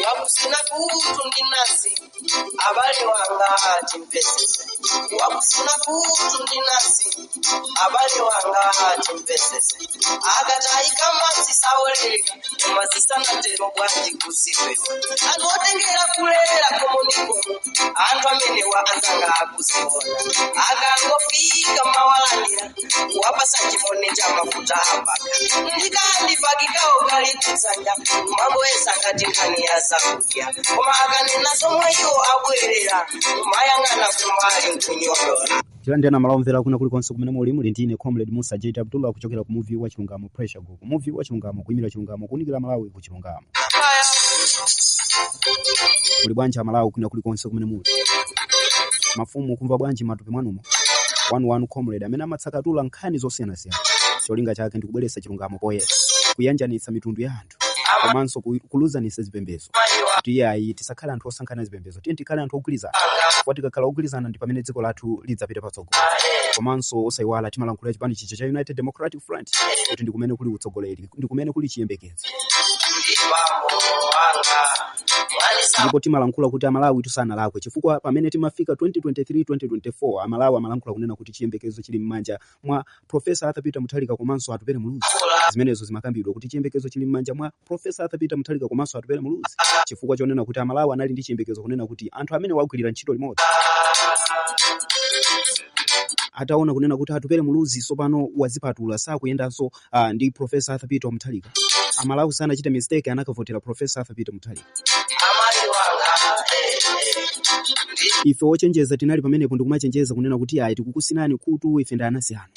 Wakusina kutu ndinasi abale wanga chimpesese. Wakusina kutu ndinasi abale wanga chimpesese. Akataika masisaweleka masisana tero bwanji kusipe. Agotengera kulera komuniko antu amene wa anzanga akusiona. Akangofika mawalanira wapasa chimone cha mafuta hapa. Ndikandi pakikao kali kusanja mambo esakati nkani ya sakukya. Koma akanena somweyo abwerera mayangana kumali nkunyodola. Chilandena malomvera kuna kulikonse kumene muli ndine Comrade Musa J. Abdullah kuchokera ku movie wa Chilungamo Pressure Group. Movie wa Chilungamo kuimira Chilungamo kunikira Malawi ku Chilungamo. Muli bwanja Malawi kuna kulikonse kumene muli. Mafumu kumva bwanji matupi mwanumo. Wanu Comrade amene amatsakatula nkhani zosiyanasiyana. Cholinga chake ndikubweretsa Chilungamo poyera. Kuyanjanitsa mitundu ya anthu. Komanso kuluzanisa zipembedzo. Kuti yayi tisakhala anthu osankhana zipembedzo. Tikhala anthu ogwirizana. Kwati kakhala ogwirizana ndi pamene dziko lathu lidzapita patsogolo. Komanso osayiwala timalankhula chipani chicha cha United Democratic Front kuti ndikumene kuli utsogoleri, ndikumene kuli chiyembekezo. Ndipo timalankhula kuti Amalawi tusanalakwe chifukwa pamene timafika 2023-2024 Amalawi amalankhula kunena kuti chiyembekezo chili m'manja mwa Professor Arthur Peter Mutharika komanso Atupele Muluzi. Zimenezo zimakambidwa kuti chiyembekezo chili m'manja mwa Professor Arthur Peter Mutharika komanso Atupele Muluzi chifukwa chonena kuti Amalawi anali ndi chiyembekezo kunena kuti anthu amene wagwirira ntchito limodzi ataona kunena kuti Atupele Muluzi sopano wazipatula sakuyendanso ndi Professor Arthur Peter Mutharika. Amalawi sana chita mistake anakavotera Professor Arthur Peter Mutharika. Ife ochenjeza tinali pamenepo ndikumachenjeza kunena kuti ayi tikukusinani kutu ife ndanasiyana.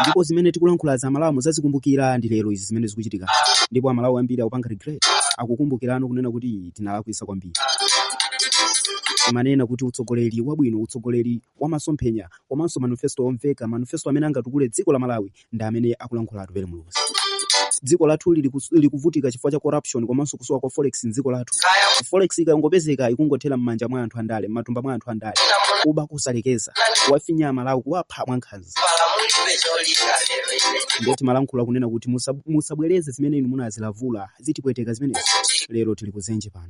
Ndipo zimene tikulankhula za Amalawi muzazikumbukira ndi lero izi zimene zikuchitika. Ndipo Amalawi ambiri akupanga regret akukumbukirano kunena kuti tinalakwisa kwambiri. Manena kuti utsogoleri wabwino, utsogoleri wa masomphenya, komanso manifesto omveka, manifesto amene angatukule dziko la Malawi ndi amene akulankhula Atupele Muluzi. Dziko lathu likuvutika chifukwa cha corruption komanso kusowa kwa forex m'dziko lathu. Forex ikangopezeka ikungothera m'manja mwa anthu andale, m'matumba mwa anthu andale. Kuba kusalekeza, kuwafinya Malawi kuwapha mwankhanza. Ndoti malankhula kunena kuti musabwereze zimene inu munazilavula, zitipweteka zimene lero tili kuzenje pano.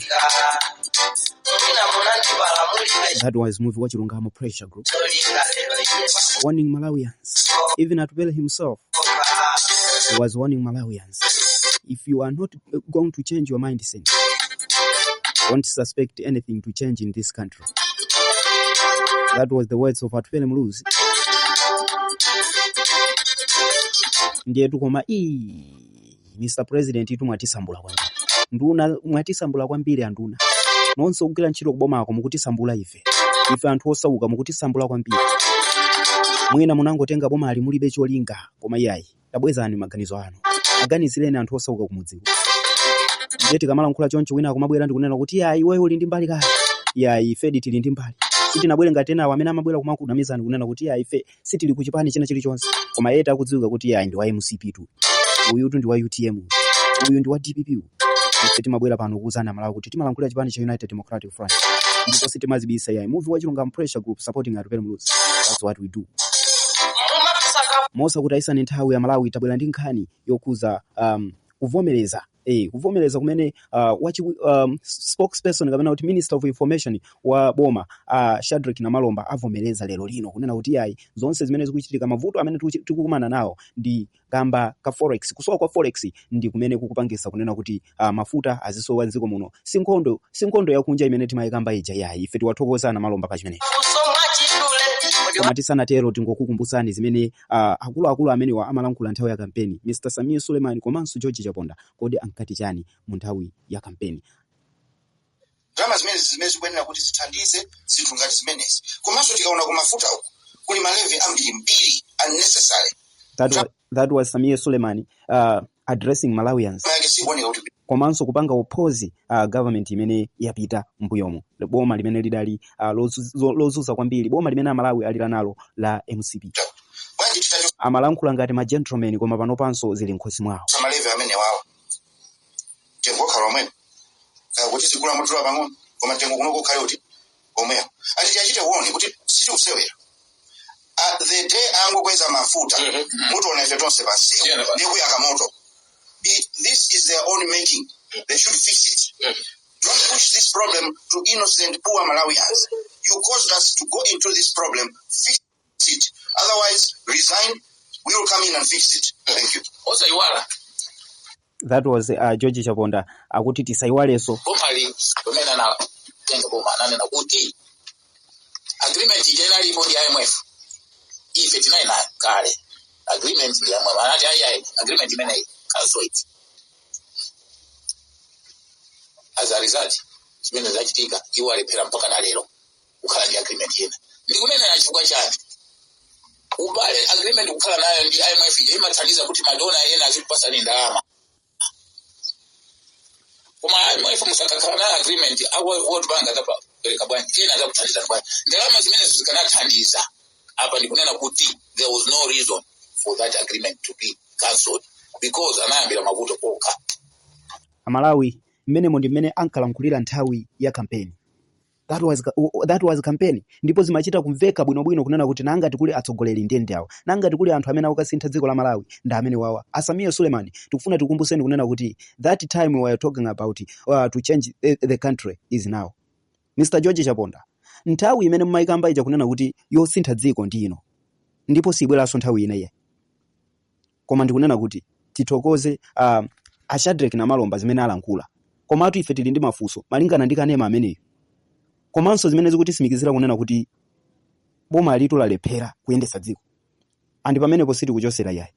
That was movie wa Chilungamo Pressure Group. Warning Malawians. Even Atupele himself was warning Malawians. If you are not going to change your mindset, don't suspect anything to change in this country. That was the words of Atupele Muluzi. Ndiye tukoma Mr. President itu mwatisambula kwambiri. Nduna mwatisambula kwambiri anduna. Nonse ukira ntchito kubomako mukutisambula ife anthu osauka mukutisambula kwambiri. Mwina munangotenga boma ali mulibe cholinga koma iyayi tabwezani maganizo anu. Aganizireni anthu osauka kumudziko. Ndeti kamalankhula choncho wina akumabwera ndikunena kuti iyayi wewe uli ndi mbali kale. Iyayi ife tili ndi mbali. Sitinabwere ngati ena amene amabwera kumakunamizana kunena kuti iyayi ife sitili ku chipani china chilichonse. Koma yeta akudziwika kuti iyayi ndi wa MCP2. Uyu ndi wa UTM. Uyu ndi wa DPP. Ife timabwera pano kuzana Malawi kuti timalankhula chipani cha United Democratic Front. Ndipo sitimazibisa yayi. Movie wa Chilungamo Pressure Group supporting Atupele Muluzi. That's what we do. Mosa kuti aisani nthawi ya Malawi itabwera ndi nkhani yokuza kuvomereza kumene spokesperson kapena kuti Minister of Information wa boma Shadrack Namalomba avomereza lero lino kunena kuti yayi zonse zimene zikuchitika mavuto amene tikukumana nawo ndi kamba ka forex, kusowa kwa forex ndi kumene kukupangisa kunena kuti mafuta azisowa dziko muno. Sinkondo yakunja imene timayikamba ija yayi ife tiwathokoza Namalomba pa chimene. Koma tisanatero tingokukumbusani zimene akulu amene wa amalankhula nthawi ya kampeni Mr. Samia Suleiman komanso George Chaponda kodi ankati chani mu nthawi ya kampeni. Drama zimene zikwenera kuti zithandize zinthu ngati zimenezi. Komanso tikaona ku mafuta uko kuli maleve ambiri unnecessary. That was Samia Suleiman addressing Malawians. Komanso kupanga opposi government imene yapita mbuyomo. Boma limene lidali lozuza kwambiri, boma limene Malawi alira nalo la MCP. Amalankhula ngati ma gentlemen koma pano panso zili nkhosi mwawo. Samaleve amene wawo. Tengo khala omwe. Kuti zikula mutula pang'ono koma tengo kunoko khali kuti omweyo ati chachite uone kuti siti kusewera the day angokweza mafuta mutoona ife tonse pansewu ndikuyaka moto. This is their own making. They should fix it. Don't push this problem to innocent poor Malawians. You caused us to go into this problem. Fix it. Otherwise, resign. We will come in and fix it. Thank you. That was George Chaponda akuti tisaiwaleso pomali kumena na tengo bomana na kuti agreement generally body IMF if it nine kale agreement ya mama ya agreement imene cancel it as a result chimene zachitika iwo alepera mpaka na lero ukhala ndi agreement yena ndikunena na chifukwa chake ubale agreement ukhala nayo ndi IMF imathandiza kuti madona yena azipasa ni ndalama kuma IMF musakakhala na agreement World Bank atapeleka bwana tena azakuthandiza bwana ndalama zimene zikanathandiza hapa ndikunena kuti there was no reason for that agreement to be cancelled because anayambira mavuto poka Amalawi mmene ndi mmene ankalankhulira nthawi ya campaign. That was campaign. Ndipo zimachita kumveka bwinobwino kunena kuti nanga tikuli atsogoleri ndende awo. Nanga tikuli anthu amene akasintha dziko la Malawi nda amene wawa. Asamiya Suleiman tikufuna tikumbuseni kunena kuti that time we were talking about to change the country is now. Mr. George Chaponda. Nthawi imene mmaikamba ija kunena kuti yosintha dziko ndino. Ndipo sibweranso nthawi ineyi. Koma ndikunena kuti tithokoze Shadrack na Malomba zimene alankhula. Komatu ife tili ndi mafunso malingana ndi kanema ameneyo. Komanso zimene zikutisimikiza kunena kuti boma litu lalephera kuyendesa dziko. Andi pamenepo siti kuchosera yayi.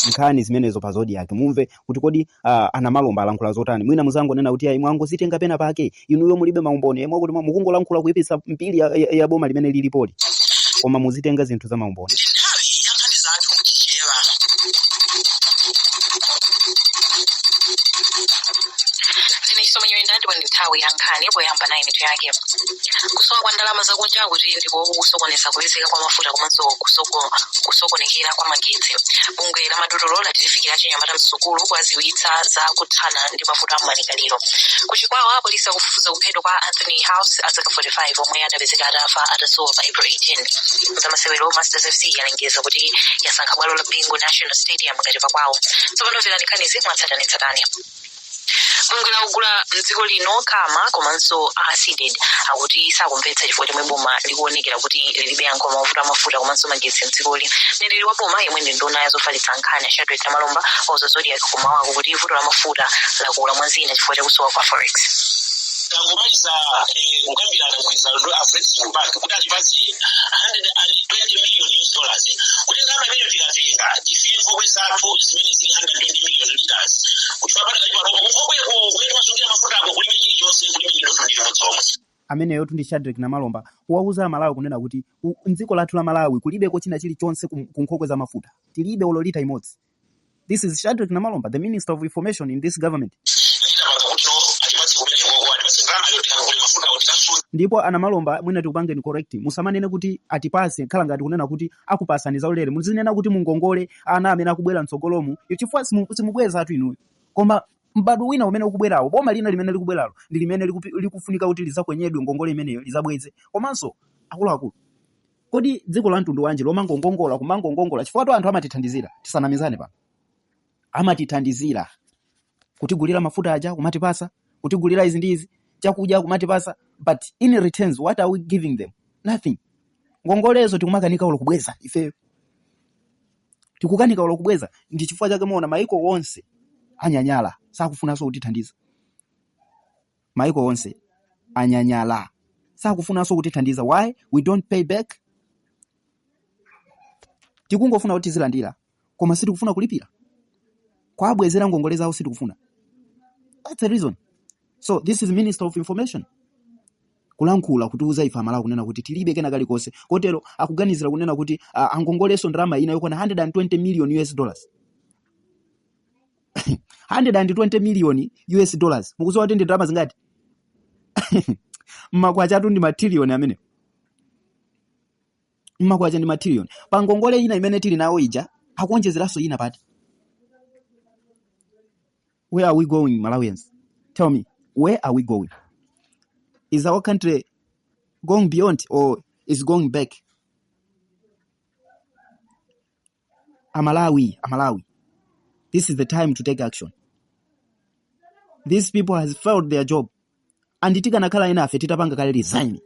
Nkhani zimenezo pa Zodiac mumve kuti kodi ana Malomba alankhula zotani. Mwina muzango nena kuti ayi mwango zitenga pena pake inuyo mulibe maumboni yemwe kuti mukungolankhula kuyipisa mpili ya boma limene lilipoli. Koma muzitenga zinthu za maumboni. Nthawi yankani poyamba nayi mitu yake kusowa kwa ndalama zakunja kuti ndipo kusokoneza kulezeka kwa mafuta komanso kusokonekera kwa magetsi. Bungwe la madotolo latifikira chinyamata msukulu kwaziwitsa za kuthana ndi mafuta amalikaliro. Kuchikwawa polisi akufufuza kuphedwa kwa Anthony House azaka 45 omwe adapezeka atafa atasowa pa April 18. Zamasewero Masters FC yalengeza kuti yasankha bwalo la Bingu National Stadium ngati pakwawo. Tsopano verani nkhanizi mwatsatanetsatane. Bungwe la ugula mdziko lino kama komanso acid akuti sakumvetsa chifukwa chomwe boma likuonekera kuti lilibe yankho mafuta komanso magetsi mdzikoli. Mneneri wa boma yemwe ndi nduna yazofalitsa nkhani ya Shadrack na Malomba wauza Zodiac kumawako kuti vuto la mafuta lakula mwazina chifukwa chakusowa kwa forex. Tangomaliza kukambirana mweza ndo Afrexim Bank kuti atipatse $120 million kuti ndalama imene tikatenga tifike kwezathu zimene zili $120 million kuchipapata kali panopo kunkhokweko kuyenda masongira mafuta ako kulibe chilichonse kulibe chilichonse ndili modzomwe. Ameneyo ndi Shadrack na Malomba kuwauza Malawi kunena kuti mdziko lathu la Malawi kulibeko china chilichonse kunkhokwe za mafuta tilibe ololita imodzi. This is Shadrack na Malomba, the Minister of Information in this government. Ndipo ana Malomba mwina tikupange ni correct. Musamanene kuti atipase khala ngati kunena kuti akupasani zaulere. Muzinena kuti mungongole ana amene akubwera mtsogolomu. Chifukwa simubweza atu inuyo. Koma mbadu wina umene ukubwerawo boma lina limene likubweralo ndi limene likufunika kuti lizakwenyedwe ngongole imeneyo lizabweze. Komanso akulu. Kodi dziko la mtundu wanji lomangongongola kumangongongola chifukwa anthu amatithandizira. Tisanamizane pa. Amatithandizira. Kutigulira mafuta aja kumatipasa, kutigulira izi ndizi, chakudya kumatipasa, but in returns what are we giving them? Nothing. Ngongolezo tikumakanika olokubweza ife. Tikukanika olokubweza ndi chifukwa chake muona maiko wonse anyanyala sakufunanso kutithandiza. Maiko wonse anyanyala sakufunanso kutithandiza. Why? We don't pay back. Tikungofuna kuti zilandira koma sitikufuna kulipira. Kwa abwezera ngongoleza au sitikufuna. That's the reason. So this is Minister of Information. Kulankhula kutiuza ifa Malawi kunena kuti tilibe kena kali konse. Kotero akuganizira kunena kuti angongoleso ndrama ina yokona $120 million. $120 million. Mukusowa kuti ndi ndrama zingati? Mmakwacha atu ndi matrillion amene. Mmakwacha ndi matrillion. Pa ngongole ina imene tili nawo ija akuonjezeraso ina pati. Where are we going, Malawians? Tell me, Where are we going? Is our country going beyond or is going back? Amalawi. This is the time to take action. These people has failed their job. And tikanakhala enough titapanga kale resign.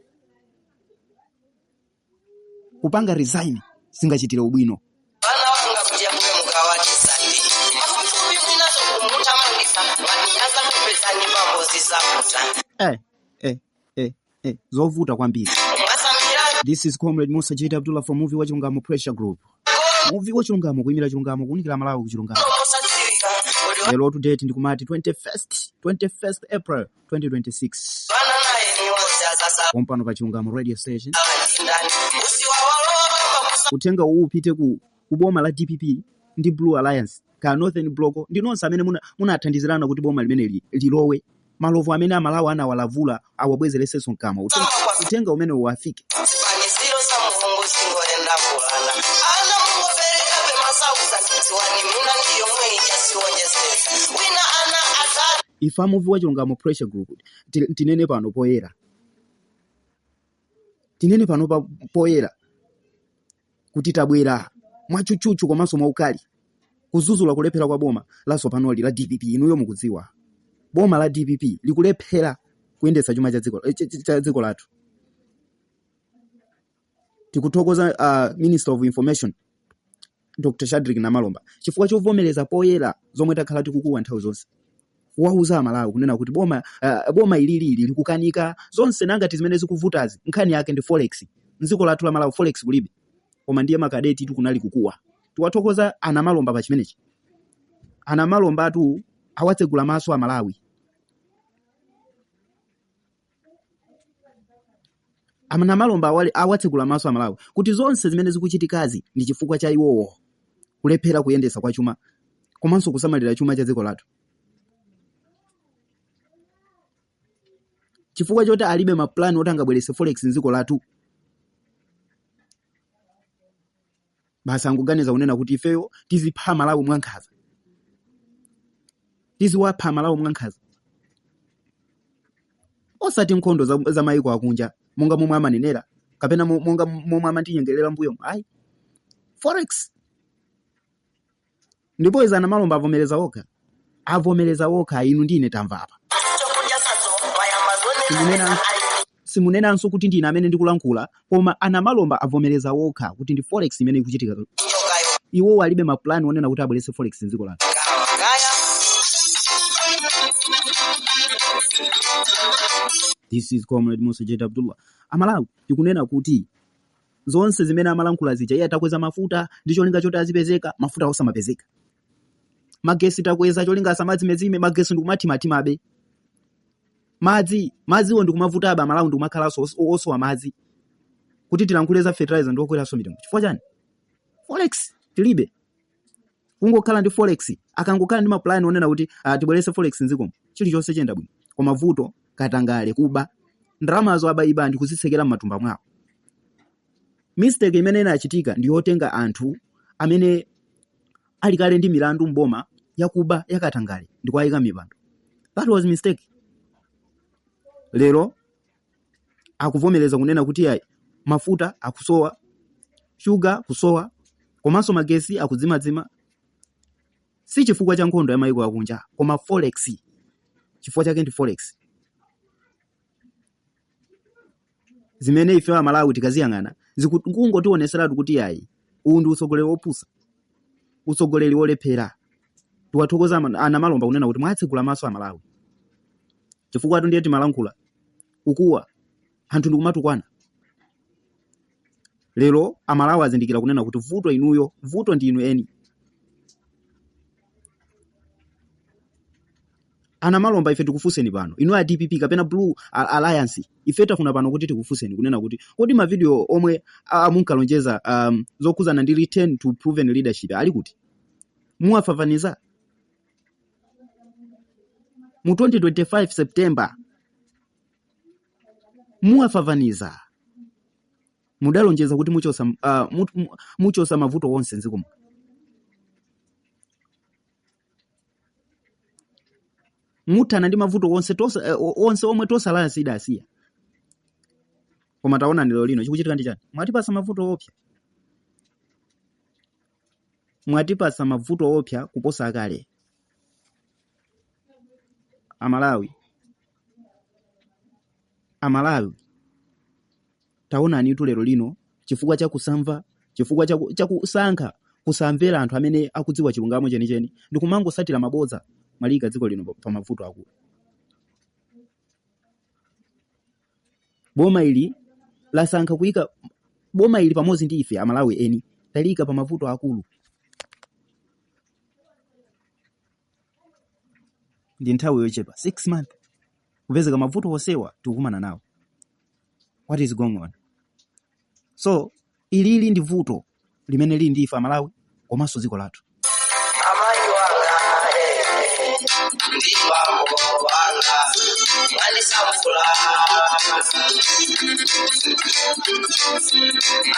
Kupanga resign singachitire ubwino. Zovuta kwambiri. This is Comrade Musa J. Abdullah from Movie Wachilungamo Pressure Group. Movie Wachilungamo kuimira chilungamo kunikira Malawi kuchilungamo. Hello to date ndikumati 21st April 2026. Kompano pa chilungamo radio station. Kutenga upite ku boma la DPP ndi Blue Alliance ka Northern Bloc ndi nonse amene munathandizirana kuti boma limene lilowe. Malovu amene Amalawi anawalavula awabwezeresenso mkama. Utenga umene uwafike. Ifa Movie Wachilungamo Pressure Group tinene pano poyera. Tinene pano poyera kuti tabwera mwachuchuchu komanso mwaukali kuzuzula kulephera kwa boma laso panoli la DPP. Inuyo mukudziwa boma la DPP likulephera kuyendetsa chuma cha dziko lathu. Tikuthokoza Minister of Information Dr. Shadrack Namalomba chifukwa chovomereza poyera zomwe takhala tikukuwa nthawi zonse. Wauza Malawi kunena kuti boma ilili likukanika zonse nangati zimene zikuvutazi nkhani yake ndi forex. Nziko lathu la Malawi forex kulibe. Koma ndiye makadeti kunali kukuwa. Tiwathokoza Anamalomba pa chimenechi. Anamalomba atu awatsegula maso a Malawi. Anamalomba awatsegula maso a Malawi kuti zonse zimene zikuchitikazi ndi chifukwa cha iwowo kulephera kuyendesa kwa chuma komanso kusamalira chuma cha dziko lathu. Chifukwa choti alibe maplan oti angabwerese forex nziko lathu. Basa nguganiza kunena kuti ifeyo tizipha Malawi mwankhaza. Tiziwapha Malawi mwankhaza. Osati nkhondo za maiko akunja monga momwe amanenera kapena monga momwe amantinyengerera mbuyo. Ayi. Forex. Ndipo iza Anamalomba avomereza okha inu ndine tamva apa. Simunenanso kuti ndine amene ndikulankhula koma Anamalomba avomereza okha kuti ndi forex imene ikuchitika. Iwo alibe maplan onena kuti abwerese forex nziko lathu. This is Comrade Musa J. Abdullah. Amalawi tikunena kuti zonse zimene amalankhula zija iye atakweza mafuta ndi cholinga choti azipezeka mafuta osamapezeka. Magesi takweza cholinga asamadzimezime magesi ndikumathimabe. Madziwo ndikumavuta aba Malawi ndikumakhalanso osowa madzi. Kuti tilankhuleza fertilizer ndiokweraso mitengo. Chifukwa chani? Forex tilibe. Kungokhala ndi forex akangokhala ndi maplan onena kuti tibwerese forex nzikomo. Chilichonse chenda bwino. Koma vuto katangale kuba ndalamazo abaiba ndi kuzisekera m'matumba mwawo. Mistake imene inachitika ndi yotenga anthu amene ali kale ndi milandu mboma yakuba yakatangale ndi kwayika mipando. That was mistake. Lero akuvomereza kunena kuti ayi mafuta akusowa, sugar kusowa, komanso magesi akudzimadzima. Si chifukwa cha nkhondo ya maiko akunja koma forex. Chifukwa chake ndi forex. Zimene ife Malawi tikaziyang'ana zikungotioneseratu kuti ayi uwu ndi utsogoleri wopusa, utsogoleri wolephera. Tiwathokoza Anamalomba kunena kuti mwatsegula maso a Malawi. Chifukwa ndiye timalankhula kukuwa anthu ndikumatukwana. Lero Amalawi azindikira kunena kuti vuto inuyo, vuto ndi inu eni. Anamalomba ife tikufuseni pano. Inu a DPP kapena Blue Alliance ife tafuna pano kuti tikufuseni kunena kuti kodi ma video omwe munkalonjeza zokuzana ndi return to proven leadership ali kuti muwafavaniza mu 2025 September muwafavaniza mudalonjeza kuti muchosa mavuto wonse nzikomo. muthana ndi mavuto onse omwe tosalaya sidasiya. Koma taona lero lino chikuchitika ndi chani? Mwatipasa mavuto opsa. Mwatipasa mavuto opsa kuposa kale. Amalawi taona anitu lero lino chifukwa cha kusamva, chifukwa cha kusankha kusamvera anthu amene akudziwa chilungamo chenicheni ndi kumangosatira mabodza malika dziko lino pa mavuto akulu. Boma ili lasankha kuyika boma ili pamodzi ndi ife Amalawi eni talika pa mavuto akulu. Ndi nthawi yochepa 6 months kupezeka mavuto onsewa tikukumana nawo. What is going on? So ilili ndi vuto limene lili ndi ife Amalawi komanso dziko lathu. Amayi wanga ndi bambo wanga mwani samfula.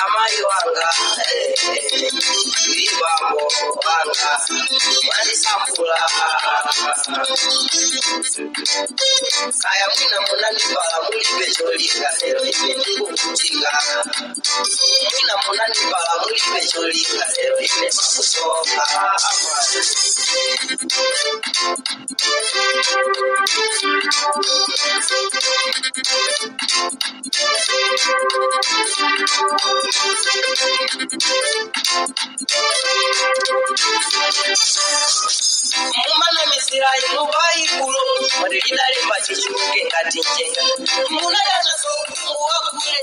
Amayi wanga ndi bambo wanga mwani samfula. Kaya mwina munandibala mulibe cholinga lero ine ndikukutinga. Mwina munandibala mulibe cholinga lero ine makusoka. Mumana misira inubai kulo wadidale machichuke ngati njenga. Munadana sokungu wakule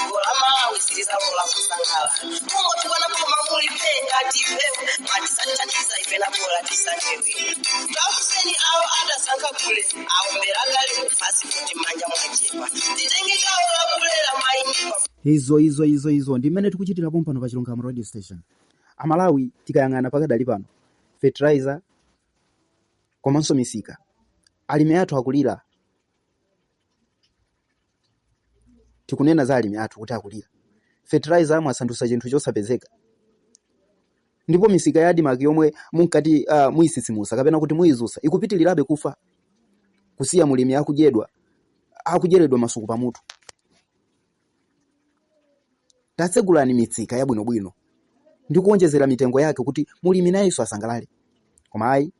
Golama wisiriza mola kusangala. Mungo tukwana kuma muli penga tifeu matisantatiza ifena mola tisangewe. Takuseni awo ada sanka kule awo meragale fasi kuti manja mwachepa. Titengeka ola kulela mainipa. Izo ndimene tikuchitira pompano pa Chilungamo radio station. Amalawi tikayang'ana pakadali pano fertilizer komanso misika alimi athu akulira. Tikunena za alimi athu kuti akulira. Fertilizer mwasandutsa chinthu chosapezeka. Ndipo misika ya adimaki yomwe munkati muisisimusa kapena kuti muizusa ikupitilirabe kufa. Kusiya mulimi akujeredwa masuku pamutu. Tatsegulani mitsika yabwinobwino ndi kuonjezera mitengo yake kuti mulimi nayenso asangalale. Koma ayi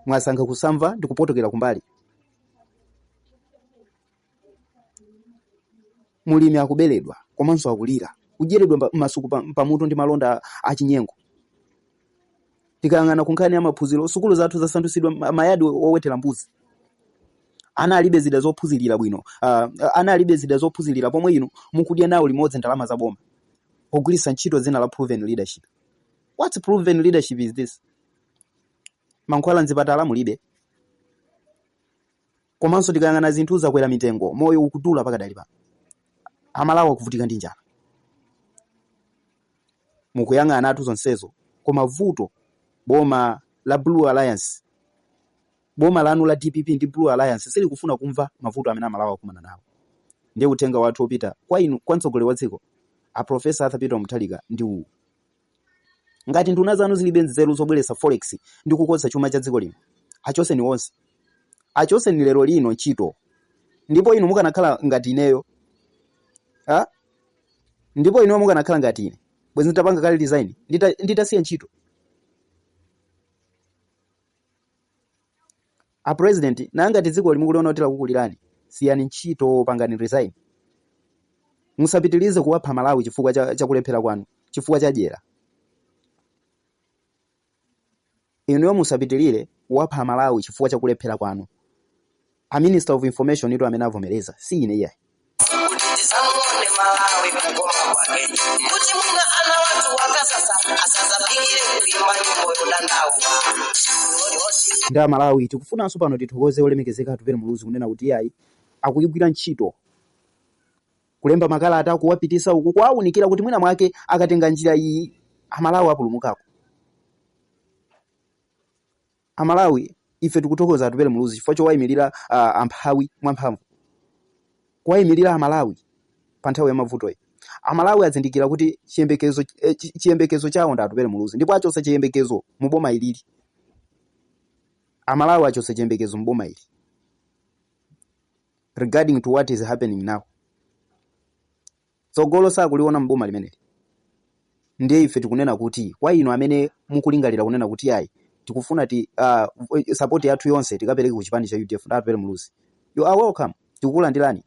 mwasankha kusamva ndi kupotokera kumbali. Mulimi akuberedwa komanso akulira kujeredwa masuku pamutu ndi malonda achinyengo. Tikayang'ana kunkhani ya maphunziro sukulu zathu zasandutsidwa mayadi owetera mbuzi. Ana alibe zida zophunzirira bwino. Ana alibe zida zophunzirira pomwe ino mukudya nawo limodzi ndalama za boma. Ogwirisa ntchito zina la proven leadership. What proven leadership is this? Mankhwala nzipatala mulibe. Komanso tikayang'ana zinthu zakwera mitengo moyo ukudula pakadali pano. Amalawi akuvutika ndi njala. Mukuyang'ana atu zonsezo koma vuto boma la Blue Alliance, boma lanu la DPP ndi Blue Alliance sili kufuna kumva mavuto amene Amalawi akumana nawo. Ndiye utenga wathu opita kwa inu kwa mtsogoleri wa dziko a Professor Arthur Peter Mutharika ndi uwu. Ngati nduna zanu zilibe nzeru zobweretsa forex ndi kukonza chuma cha dziko lino, achoseni wonse. Achoseni lero lino ntchito. Ndipo inu mukanakhala ngati ineyo. Ndipo inu mukanakhala ngati ine. Bwezi nditapanga kale design nditasiya ntchito. A president nangati dziko limukuliona otera kukulirani siyani ntchito pangani resign. Musapitilize kuwapha Malawi chifukwa cha kulephera kwanu, chifukwa cha jera. Inuyo musapitilire kuwapha Malawi chifukwa cha kulephera kwanu. A Minister of Information ito amene avomereza si ine iye. Malawi kugoma kwake. Kuti mwina ana watu wakasasa asazapigire kuimba nyimbo yodandaula. Nda Malawi tikufunanso pano tithokoze olemekezeka atupere muluzi kunena kuti yayi akuyigwira ntchito. Kulemba makalata akuwapitisa uku kwaunikira kuti mwina mwake akatenga njira iyi Amalawi apulumukako. Amalawi ife tikuthokoza atupere muluzi chifukwa chowayimirira amphawi mwamphamvu. Kuwayimirira Amalawi pa nthawi ya mavuto. Amalawi azindikira kuti chiyembekezo chawo ndatupere muluzi ndipo achosa chiyembekezo mu boma ilili. Amalawi achose chembekezo mboma ili regarding to what is happening now. Tsogolo sakuliona mboma limeneli. Ndiye ife tikunena kuti kwa ino amene mukulingalira kunena kuti yayi tikufuna support yathu yonse tikapeleke ku chipani cha UDF ndapele muluzi. You are welcome. Tikukulandirani.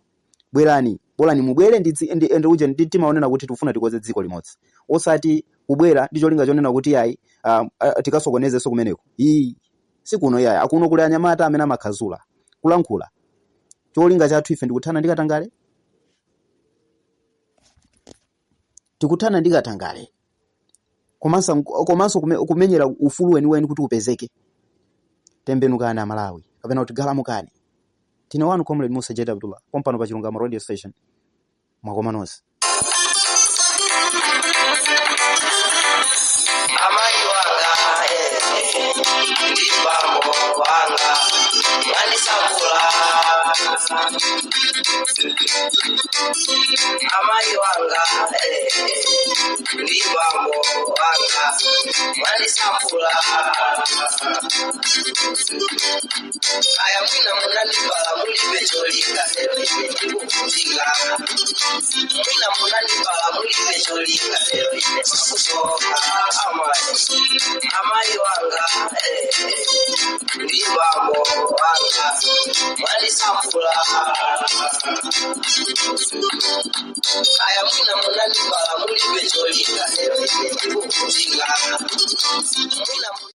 Bwerani, bolani mubwere ndi uje timaonena kuti tikufuna tikoze dziko limodzi. Osati kubwera ndicho linga chonena kuti yayi tikasokonezeso kumeneko. Sikuno yayi akuno kuli anyamata amene amakhazula kulankhula. Cholinga chathu ife ndikuthana ndikatangale. Tikutana ndikatangale. Komanso kumenyera ufulu weniweni kuti upezeke. Tembenukani Amalawi kapena kuti galamukani. Tine wanu Comrade Musa Jeda Abdullah pompano pa Chilungamo radio station mwakoma nonse. Amayi wanga ndi bambo wanga mwandisakula. Amayi wanga ndi bambo wanga mwandisakula. Aya mwina munandibala mulibe cholinga lero ine ndikukutinga. Mwina munandibala mulibe cholinga lero ine makusoka. Amayi wanga ndi bambo wanga mwandisakula. Aya mwina munandibala mulibe cholinga lero ine ndikukutinga.